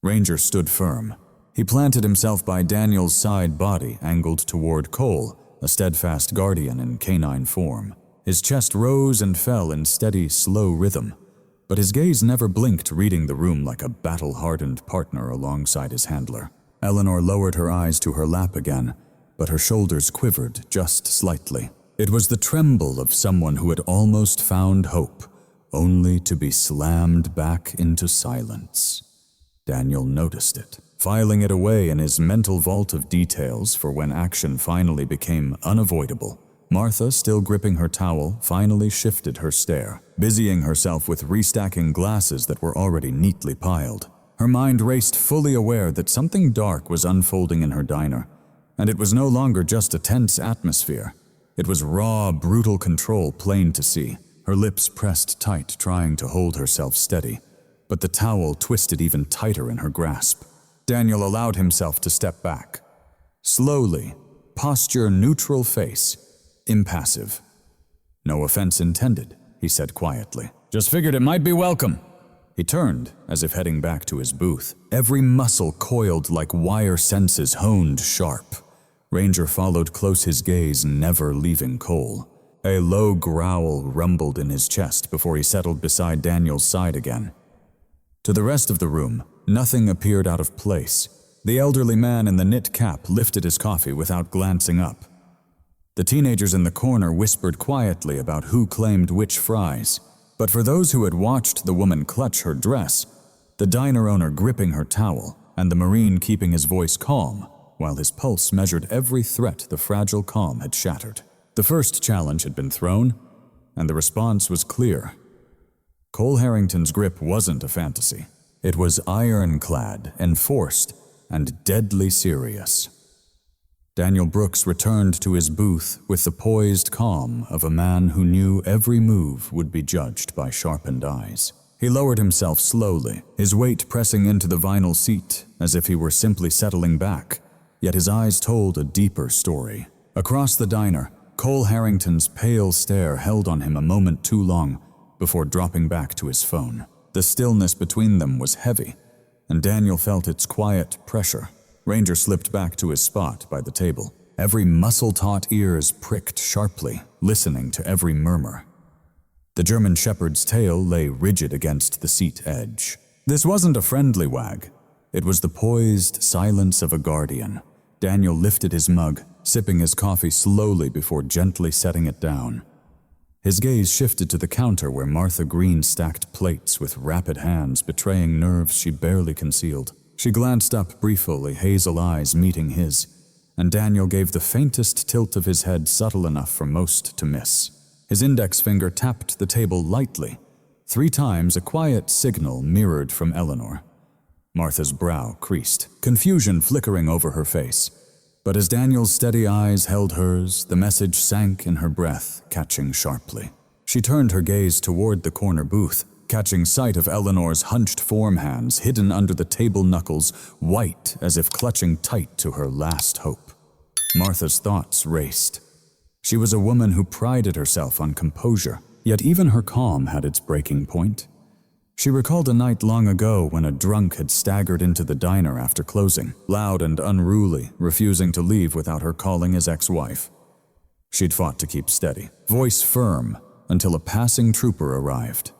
Ranger stood firm. He planted himself by Daniel's side body, angled toward Cole, a steadfast guardian in canine form. His chest rose and fell in steady, slow rhythm, but his gaze never blinked, reading the room like a battle-hardened partner alongside his handler. Eleanor lowered her eyes to her lap again, but her shoulders quivered just slightly. It was the tremble of someone who had almost found hope, only to be slammed back into silence. Daniel noticed it, filing it away in his mental vault of details for when action finally became unavoidable. Martha, still gripping her towel, finally shifted her stare, busying herself with restacking glasses that were already neatly piled. Her mind raced, fully aware that something dark was unfolding in her diner, and it was no longer just a tense atmosphere. It was raw, brutal control, plain to see. Her lips pressed tight, trying to hold herself steady, but the towel twisted even tighter in her grasp. Daniel allowed himself to step back. Slowly, posture neutral, face impassive. "No offense intended," he said quietly. "Just figured it might be welcome." He turned, as if heading back to his booth. Every muscle coiled like wire senses honed sharp. Ranger followed close, his gaze never leaving Cole. A low growl rumbled in his chest before he settled beside Daniel's side again. To the rest of the room, nothing appeared out of place. The elderly man in the knit cap lifted his coffee without glancing up. The teenagers in the corner whispered quietly about who claimed which fries, but for those who had watched the woman clutch her dress, the diner owner gripping her towel, and the Marine keeping his voice calm, while his pulse measured every threat the fragile calm had shattered. The first challenge had been thrown, and the response was clear. Cole Harrington's grip wasn't a fantasy. It was ironclad, enforced, and deadly serious. Daniel Brooks returned to his booth with the poised calm of a man who knew every move would be judged by sharpened eyes. He lowered himself slowly, his weight pressing into the vinyl seat as if he were simply settling back, yet his eyes told a deeper story. Across the diner, Cole Harrington's pale stare held on him a moment too long before dropping back to his phone. The stillness between them was heavy, and Daniel felt its quiet pressure. Ranger slipped back to his spot by the table. Every muscle-taut ears pricked sharply, listening to every murmur. The German shepherd's tail lay rigid against the seat edge. This wasn't a friendly wag. It was the poised silence of a guardian. Daniel lifted his mug, sipping his coffee slowly before gently setting it down. His gaze shifted to the counter where Martha Green stacked plates with rapid hands, betraying nerves she barely concealed. She glanced up briefly, hazel eyes meeting his, and Daniel gave the faintest tilt of his head, subtle enough for most to miss. His index finger tapped the table lightly, 3 times a quiet signal mirrored from Eleanor. Martha's brow creased, confusion flickering over her face. But as Daniel's steady eyes held hers, the message sank in her breath, catching sharply. She turned her gaze toward the corner booth, catching sight of Eleanor's hunched form hands hidden under the table knuckles, white as if clutching tight to her last hope. Martha's thoughts raced. She was a woman who prided herself on composure, yet even her calm had its breaking point. She recalled a night long ago when a drunk had staggered into the diner after closing, loud and unruly, refusing to leave without her calling his ex-wife. She'd fought to keep steady, voice firm, until a passing trooper arrived.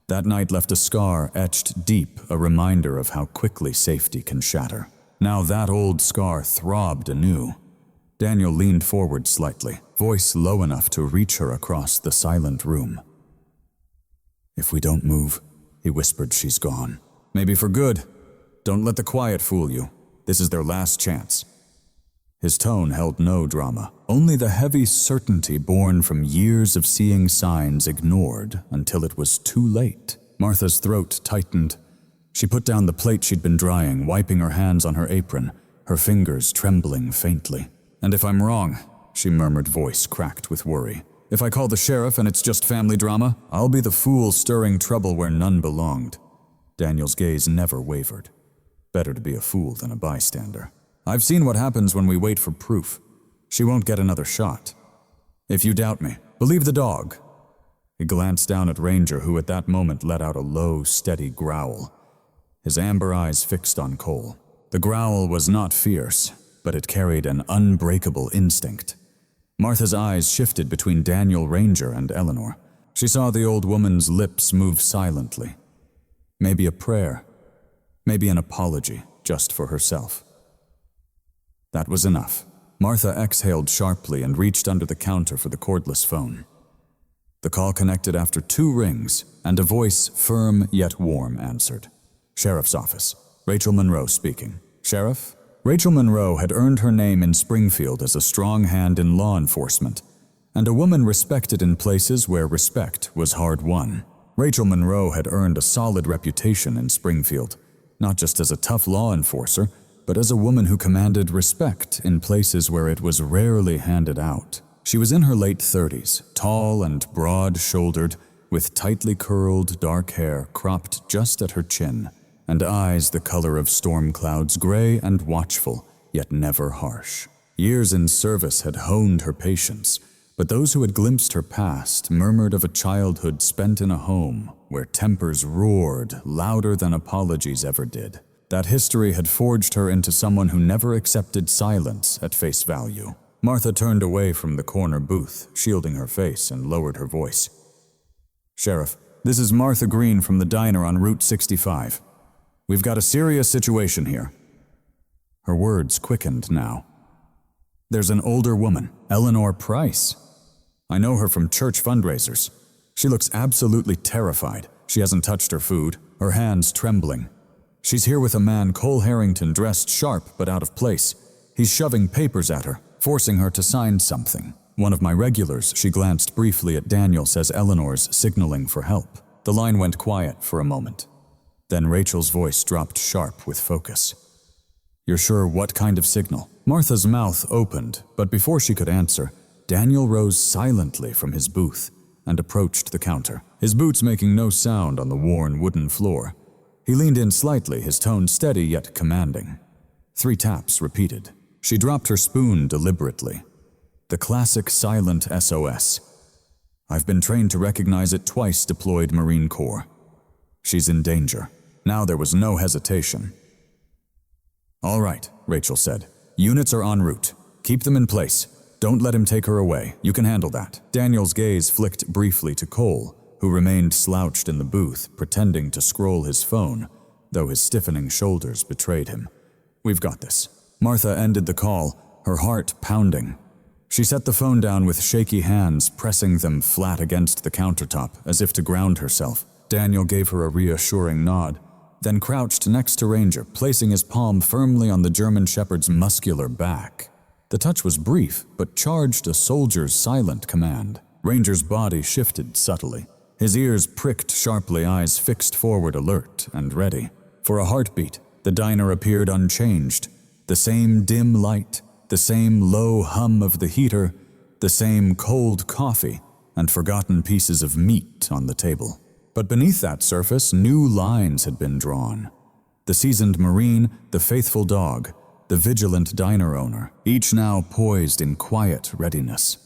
That night left a scar etched deep, a reminder of how quickly safety can shatter. Now that old scar throbbed anew. Daniel leaned forward slightly, voice low enough to reach her across the silent room. "If we don't move," he whispered, "she's gone. Maybe for good. Don't let the quiet fool you. This is their last chance." His tone held no drama, only the heavy certainty born from years of seeing signs ignored until it was too late. Martha's throat tightened. She put down the plate she'd been drying, wiping her hands on her apron, her fingers trembling faintly. "And if I'm wrong," she murmured, voice cracked with worry, "if I call the sheriff and it's just family drama, I'll be the fool stirring trouble where none belonged." Daniel's gaze never wavered. Better to be a fool than a bystander. "I've seen what happens when we wait for proof. She won't get another shot. If you doubt me, believe the dog." He glanced down at Ranger, who at that moment let out a low, steady growl. His amber eyes fixed on Cole. The growl was not fierce, but it carried an unbreakable instinct. Martha's eyes shifted between Daniel, Ranger, and Eleanor. She saw the old woman's lips move silently. Maybe a prayer, maybe an apology, just for herself. That was enough. Martha exhaled sharply and reached under the counter for the cordless phone. The call connected after 2 rings, and a voice, firm yet warm, answered. "Sheriff's office. Rachel Monroe speaking." "Sheriff?" Rachel Monroe had earned her name in Springfield as a strong hand in law enforcement, and a woman respected in places where respect was hard won. Rachel Monroe had earned a solid reputation in Springfield, not just as a tough law enforcer, but as a woman who commanded respect in places where it was rarely handed out. She was in her late 30s, tall and broad-shouldered, with tightly curled dark hair cropped just at her chin, and eyes the color of storm clouds, gray and watchful, yet never harsh. Years in service had honed her patience, but those who had glimpsed her past murmured of a childhood spent in a home where tempers roared louder than apologies ever did. That history had forged her into someone who never accepted silence at face value. Martha turned away from the corner booth, shielding her face, and lowered her voice. "Sheriff, this is Martha Green from the diner on Route 65. We've got a serious situation here." Her words quickened now. "There's an older woman, Eleanor Price. I know her from church fundraisers. She looks absolutely terrified. She hasn't touched her food, her hands trembling. She's here with a man, Cole Harrington, dressed sharp but out of place. He's shoving papers at her, forcing her to sign something. One of my regulars," she glanced briefly at Daniel, says Eleanor's signaling for help. The line went quiet for a moment. Then Rachel's voice dropped sharp with focus. "You're sure what kind of signal?" Martha's mouth opened, but before she could answer, Daniel rose silently from his booth and approached the counter, his boots making no sound on the worn wooden floor. He leaned in slightly, his tone steady yet commanding. 3 taps repeated. She dropped her spoon deliberately. The classic silent SOS. I've been trained to recognize it twice deployed Marine Corps. She's in danger. Now there was no hesitation. "All right," Rachel said. "Units are en route. Keep them in place. Don't let him take her away. You can handle that." Daniel's gaze flicked briefly to Cole, who remained slouched in the booth, pretending to scroll his phone, though his stiffening shoulders betrayed him. "We've got this." Martha ended the call, her heart pounding. She set the phone down with shaky hands, pressing them flat against the countertop, as if to ground herself. Daniel gave her a reassuring nod, then crouched next to Ranger, placing his palm firmly on the German Shepherd's muscular back. The touch was brief, but charged a soldier's silent command. Ranger's body shifted subtly. His ears pricked sharply, eyes fixed forward, alert and ready. For a heartbeat, the diner appeared unchanged. The same dim light, the same low hum of the heater, the same cold coffee and forgotten pieces of meat on the table. But beneath that surface, new lines had been drawn. The seasoned Marine, the faithful dog, the vigilant diner owner, each now poised in quiet readiness.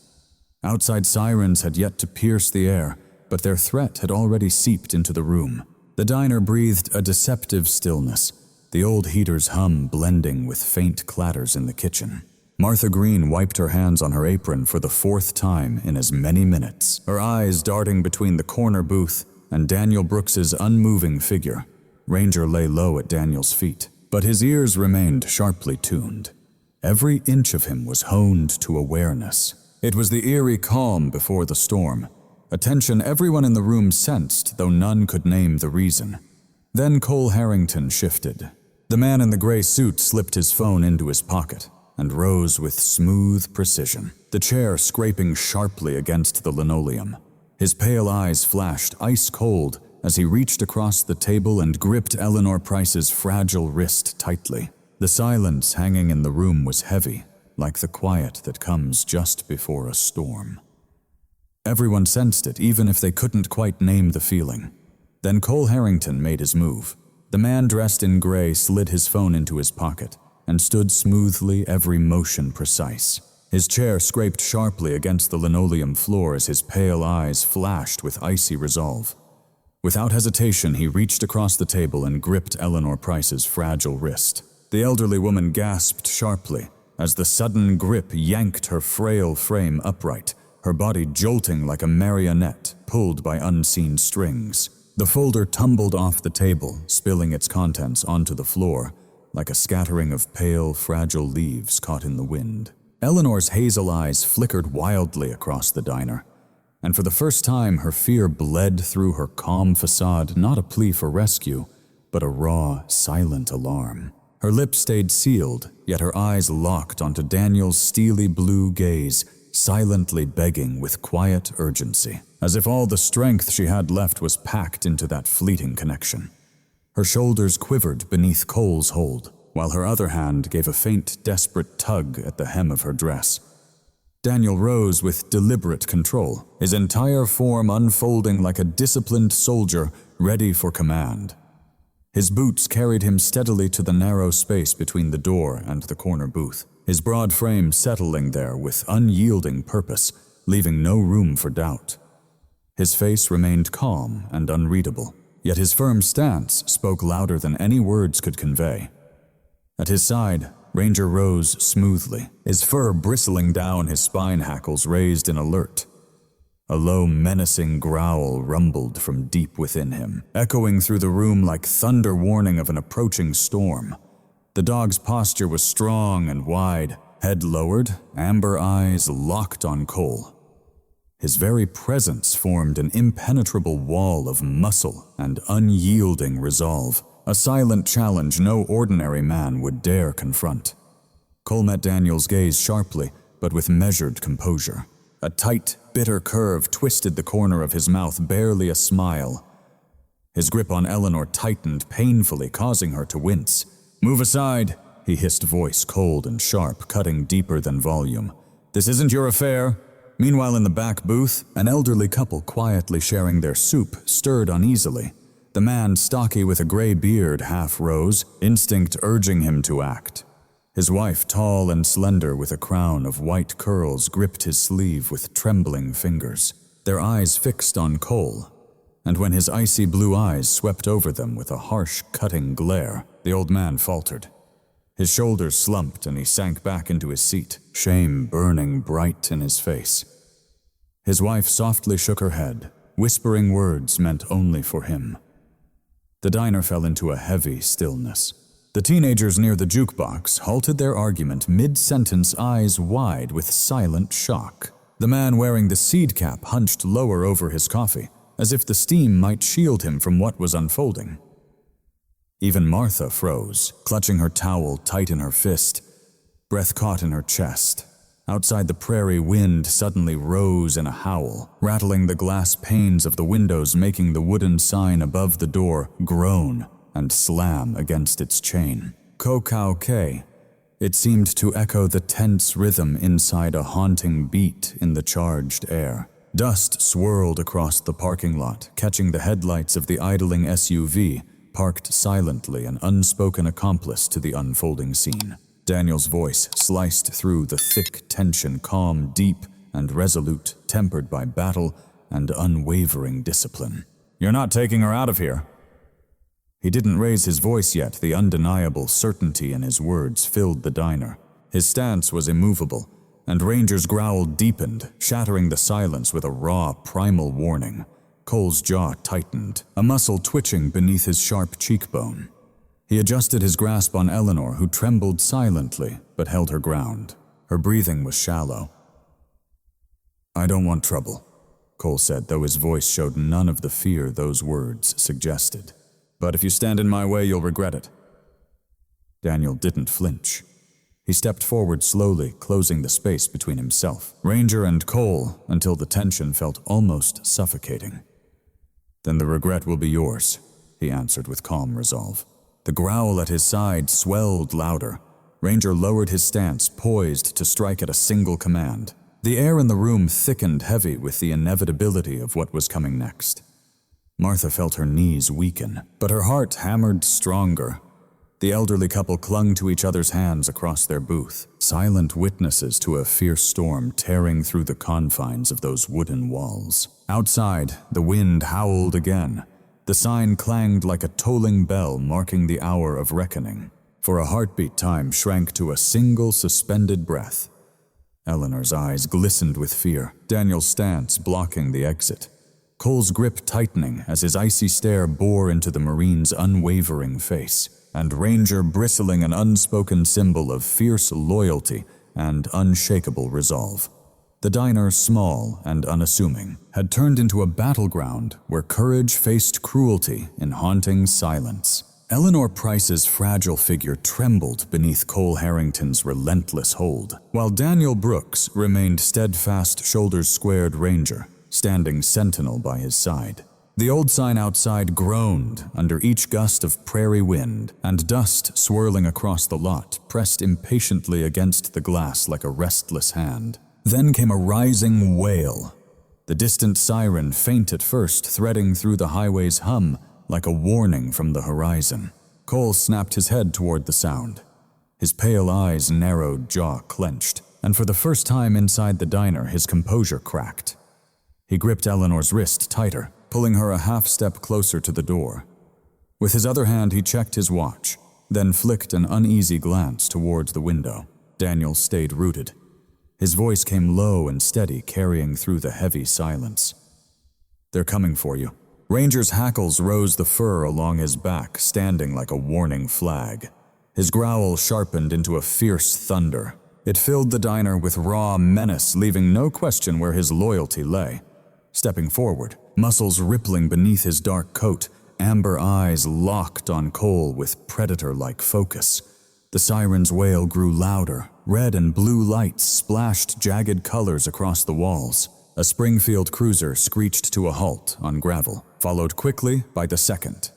Outside sirens had yet to pierce the air, but their threat had already seeped into the room. The diner breathed a deceptive stillness, the old heater's hum blending with faint clatters in the kitchen. Martha Green wiped her hands on her apron for the 4th time in as many minutes, her eyes darting between the corner booth and Daniel Brooks's unmoving figure. Ranger lay low at Daniel's feet, but his ears remained sharply tuned. Every inch of him was honed to awareness. It was the eerie calm before the storm, a tension everyone in the room sensed, though none could name the reason. Then Cole Harrington shifted. The man in the gray suit slipped his phone into his pocket and rose with smooth precision, the chair scraping sharply against the linoleum. His pale eyes flashed ice cold as he reached across the table and gripped Eleanor Price's fragile wrist tightly. The silence hanging in the room was heavy, like the quiet that comes just before a storm. Everyone sensed it, even if they couldn't quite name the feeling. Then Cole Harrington made his move. The man dressed in gray slid his phone into his pocket and stood smoothly, every motion precise. His chair scraped sharply against the linoleum floor as his pale eyes flashed with icy resolve. Without hesitation, he reached across the table and gripped Eleanor Price's fragile wrist. The elderly woman gasped sharply as the sudden grip yanked her frail frame upright, her body jolting like a marionette pulled by unseen strings. The folder tumbled off the table, spilling its contents onto the floor, like a scattering of pale, fragile leaves caught in the wind. Eleanor's hazel eyes flickered wildly across the diner, and for the first time her fear bled through her calm facade, not a plea for rescue, but a raw, silent alarm. Her lips stayed sealed, yet her eyes locked onto Daniel's steely blue gaze, silently begging with quiet urgency, as if all the strength she had left was packed into that fleeting connection. Her shoulders quivered beneath Cole's hold, while her other hand gave a faint, desperate tug at the hem of her dress. Daniel rose with deliberate control, his entire form unfolding like a disciplined soldier ready for command. His boots carried him steadily to the narrow space between the door and the corner booth, his broad frame settling there with unyielding purpose, leaving no room for doubt. His face remained calm and unreadable, yet his firm stance spoke louder than any words could convey. At his side, Ranger rose smoothly, his fur bristling down, his spine hackles raised in alert. A low, menacing growl rumbled from deep within him, echoing through the room like thunder warning of an approaching storm. The dog's posture was strong and wide, head lowered, amber eyes locked on Cole. His very presence formed an impenetrable wall of muscle and unyielding resolve, a silent challenge no ordinary man would dare confront. Cole met Daniel's gaze sharply, but with measured composure. A tight, bitter curve twisted the corner of his mouth, barely a smile. His grip on Eleanor tightened painfully, causing her to wince. "Move aside," he hissed, voice cold and sharp, cutting deeper than volume. "This isn't your affair." Meanwhile, in the back booth, an elderly couple quietly sharing their soup stirred uneasily. The man, stocky with a gray beard, half rose, instinct urging him to act. His wife, tall and slender with a crown of white curls, gripped his sleeve with trembling fingers, their eyes fixed on Cole. And when his icy blue eyes swept over them with a harsh, cutting glare, the old man faltered. His shoulders slumped and he sank back into his seat, shame burning bright in his face. His wife softly shook her head, whispering words meant only for him. The diner fell into a heavy stillness. The teenagers near the jukebox halted their argument mid-sentence, eyes wide with silent shock. The man wearing the seed cap hunched lower over his coffee, as if the steam might shield him from what was unfolding. Even Martha froze, clutching her towel tight in her fist, breath caught in her chest, Outside, the prairie wind suddenly rose in a howl, rattling the glass panes of the windows, making the wooden sign above the door groan and slam against its chain. Ko-Kau-Ke. It seemed to echo the tense rhythm inside a haunting beat in the charged air. Dust swirled across the parking lot, catching the headlights of the idling SUV, parked silently, an unspoken accomplice to the unfolding scene. Daniel's voice sliced through the thick tension, calm, deep, and resolute, tempered by battle and unwavering discipline. "You're not taking her out of here." He didn't raise his voice yet. The undeniable certainty in his words filled the diner. His stance was immovable, and Ranger's growl deepened, shattering the silence with a raw, primal warning. Cole's jaw tightened, a muscle twitching beneath his sharp cheekbone. He adjusted his grasp on Eleanor, who trembled silently but held her ground. Her breathing was shallow. "I don't want trouble," Cole said, though his voice showed none of the fear those words suggested. "But if you stand in my way, you'll regret it." Daniel didn't flinch. He stepped forward slowly, closing the space between himself, Ranger, and Cole until the tension felt almost suffocating. "Then the regret will be yours," he answered with calm resolve. The growl at his side swelled louder. Ranger lowered his stance, poised to strike at a single command. The air in the room thickened heavy with the inevitability of what was coming next. Martha felt her knees weaken, but her heart hammered stronger. The elderly couple clung to each other's hands across their booth, silent witnesses to a fierce storm tearing through the confines of those wooden walls. Outside, the wind howled again. The sign clanged like a tolling bell, marking the hour of reckoning. For a heartbeat, time shrank to a single suspended breath. Eleanor's eyes glistened with fear, Daniel's stance blocking the exit. Cole's grip tightening as his icy stare bore into the Marine's unwavering face, and Ranger bristling, an unspoken symbol of fierce loyalty and unshakable resolve. The diner, small and unassuming, had turned into a battleground where courage faced cruelty in haunting silence. Eleanor Price's fragile figure trembled beneath Cole Harrington's relentless hold, while Daniel Brooks remained steadfast, shoulders squared Ranger, standing sentinel by his side. The old sign outside groaned under each gust of prairie wind, and dust swirling across the lot pressed impatiently against the glass like a restless hand. Then came a rising wail. The distant siren, faint at first, threading through the highway's hum like a warning from the horizon. Cole snapped his head toward the sound. His pale eyes narrowed, jaw clenched, and for the first time inside the diner, his composure cracked. He gripped Eleanor's wrist tighter, pulling her a half-step closer to the door. With his other hand, he checked his watch, then flicked an uneasy glance towards the window. Daniel stayed rooted. His voice came low and steady, carrying through the heavy silence. "They're coming for you." Ranger's hackles rose the fur along his back, standing like a warning flag. His growl sharpened into a fierce thunder. It filled the diner with raw menace, leaving no question where his loyalty lay. Stepping forward, muscles rippling beneath his dark coat, amber eyes locked on Cole with predator-like focus. The siren's wail grew louder. Red and blue lights splashed jagged colors across the walls. A Springfield cruiser screeched to a halt on gravel, followed quickly by the second.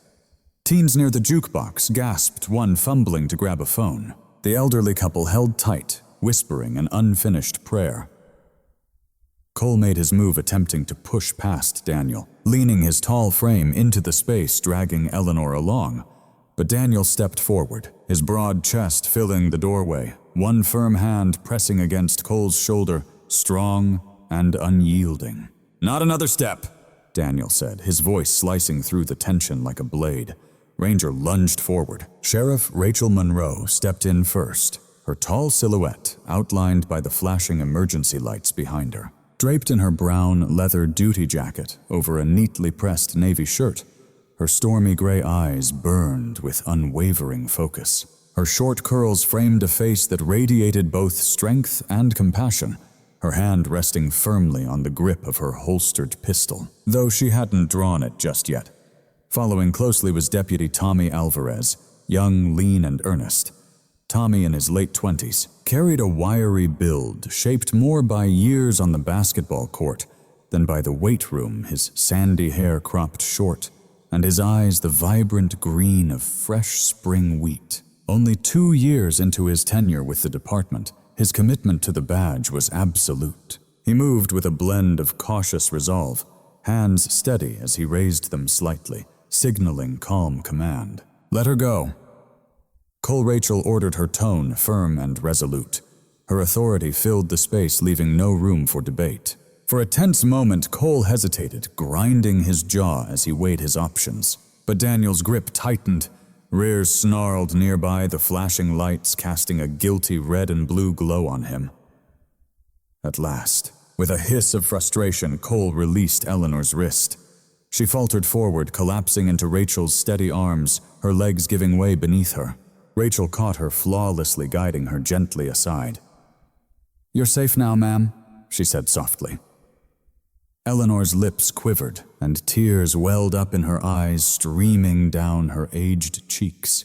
Teens near the jukebox gasped, one fumbling to grab a phone. The elderly couple held tight, whispering an unfinished prayer. Cole made his move, attempting to push past Daniel, leaning his tall frame into the space, dragging Eleanor along. But Daniel stepped forward, his broad chest filling the doorway, one firm hand pressing against Cole's shoulder, strong and unyielding. "Not another step," Daniel said, his voice slicing through the tension like a blade. Ranger lunged forward. Sheriff Rachel Monroe stepped in first, her tall silhouette outlined by the flashing emergency lights behind her. Draped in her brown leather duty jacket over a neatly pressed navy shirt, her stormy gray eyes burned with unwavering focus. Her short curls framed a face that radiated both strength and compassion, her hand resting firmly on the grip of her holstered pistol, though she hadn't drawn it just yet. Following closely was Deputy Tommy Alvarez, young, lean, and earnest. Tommy, in his late 20s, carried a wiry build shaped more by years on the basketball court than by the weight room, his sandy hair cropped short, and his eyes the vibrant green of fresh spring wheat. Only 2 years into his tenure with the department, his commitment to the badge was absolute. He moved with a blend of cautious resolve, hands steady as he raised them slightly, signaling calm command. "Let her go." Cole Rachel ordered, her tone firm and resolute. Her authority filled the space, leaving no room for debate. For a tense moment, Cole hesitated, grinding his jaw as he weighed his options. But Daniel's grip tightened. Rears snarled nearby, the flashing lights casting a guilty red and blue glow on him. At last, with a hiss of frustration, Cole released Eleanor's wrist. She faltered forward, collapsing into Rachel's steady arms, her legs giving way beneath her. Rachel caught her, flawlessly guiding her gently aside. "You're safe now, ma'am," she said softly. Eleanor's lips quivered, and tears welled up in her eyes, streaming down her aged cheeks.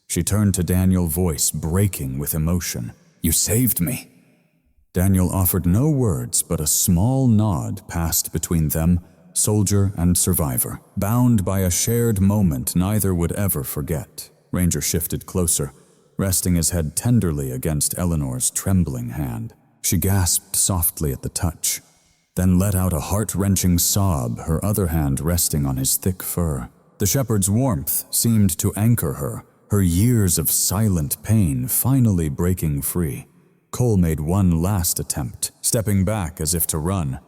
She turned to Daniel, voice breaking with emotion. "You saved me." Daniel offered no words, but a small nod passed between them, soldier and survivor, bound by a shared moment neither would ever forget. Ranger shifted closer, resting his head tenderly against Eleanor's trembling hand. She gasped softly at the touch, then let out a heart-wrenching sob, her other hand resting on his thick fur. The shepherd's warmth seemed to anchor her, her years of silent pain finally breaking free. Cole made one last attempt, stepping back as if to run,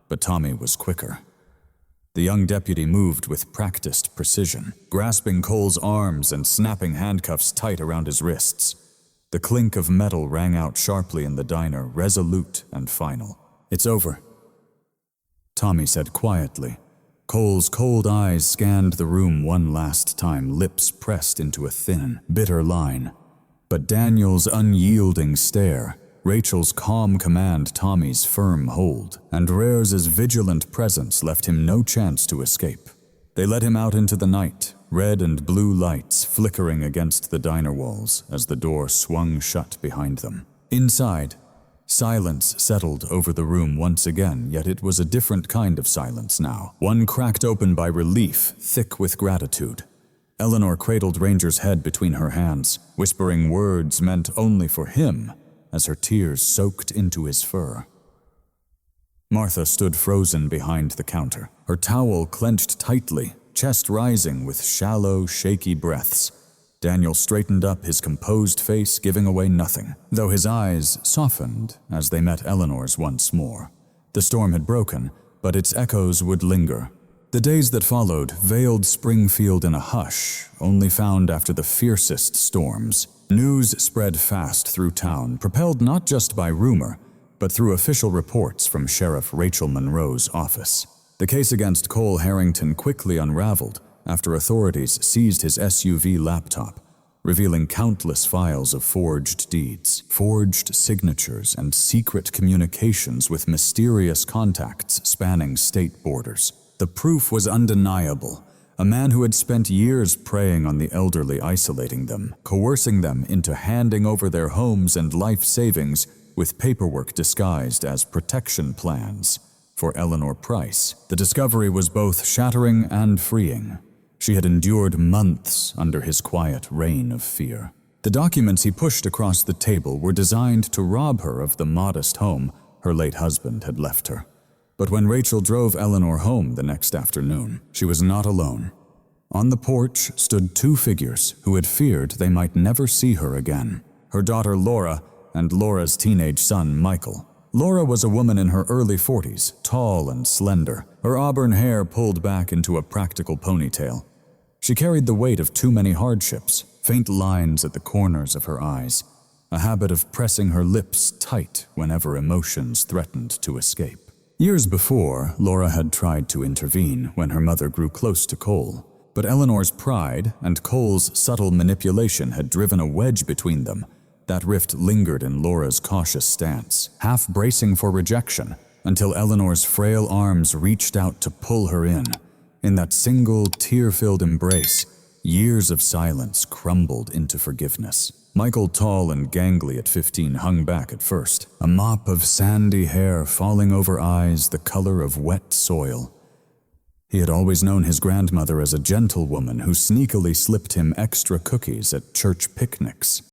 but Tommy was quicker. The young deputy moved with practiced precision, grasping Cole's arms and snapping handcuffs tight around his wrists. The clink of metal rang out sharply in the diner, resolute and final. "It's over," Tommy said quietly. Cole's cold eyes scanned the room one last time, lips pressed into a thin, bitter line. But Daniel's unyielding stare, Rachel's calm command, Tommy's firm hold, and Rare's vigilant presence left him no chance to escape. They led him out into the night, red and blue lights flickering against the diner walls as the door swung shut behind them. Inside, silence settled over the room once again, yet it was a different kind of silence now, one cracked open by relief, thick with gratitude. Eleanor cradled Ranger's head between her hands, whispering words meant only for him as her tears soaked into his fur. Martha stood frozen behind the counter, her towel clenched tightly, chest rising with shallow, shaky breaths. Daniel straightened up, his composed face giving away nothing, though his eyes softened as they met Eleanor's once more. The storm had broken, but its echoes would linger. The days that followed veiled Springfield in a hush, only found after the fiercest storms. News spread fast through town, propelled not just by rumor, but through official reports from Sheriff Rachel Monroe's office. The case against Cole Harrington quickly unraveled after authorities seized his SUV laptop, revealing countless files of forged deeds, forged signatures, and secret communications with mysterious contacts spanning state borders. The proof was undeniable. A man who had spent years preying on the elderly, isolating them, coercing them into handing over their homes and life savings with paperwork disguised as protection plans for Eleanor Price. The discovery was both shattering and freeing. She had endured months under his quiet reign of fear. The documents he pushed across the table were designed to rob her of the modest home her late husband had left her. But when Rachel drove Eleanor home the next afternoon, she was not alone. On the porch stood two figures who had feared they might never see her again: her daughter Laura and Laura's teenage son Michael. Laura was a woman in her early 40s, tall and slender, her auburn hair pulled back into a practical ponytail. She carried the weight of too many hardships, faint lines at the corners of her eyes, a habit of pressing her lips tight whenever emotions threatened to escape. Years before, Laura had tried to intervene when her mother grew close to Cole, but Eleanor's pride and Cole's subtle manipulation had driven a wedge between them. That rift lingered in Laura's cautious stance, half bracing for rejection, until Eleanor's frail arms reached out to pull her in. In that single, tear-filled embrace, years of silence crumbled into forgiveness. Michael, tall and gangly at 15, hung back at first, a mop of sandy hair falling over eyes the color of wet soil. He had always known his grandmother as a gentlewoman who sneakily slipped him extra cookies at church picnics.